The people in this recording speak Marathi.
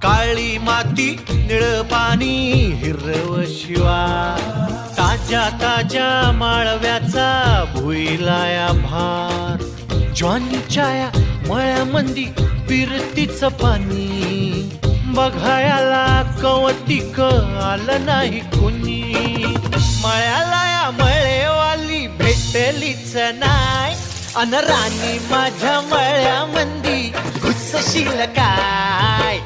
काळी माती निळ पाणी हिरव शिवा ताज्या ताज्या माळव्याचा भुईलाया भार ज्वानीच्या या मळ्यामंदी फिरतीच पाणी बघायला कवतिक आलं नाही कुणी मळ्याला या मळेवाली भेटलीच नाय अन राणी माझ्या मळ्यामंदी घुसशील काय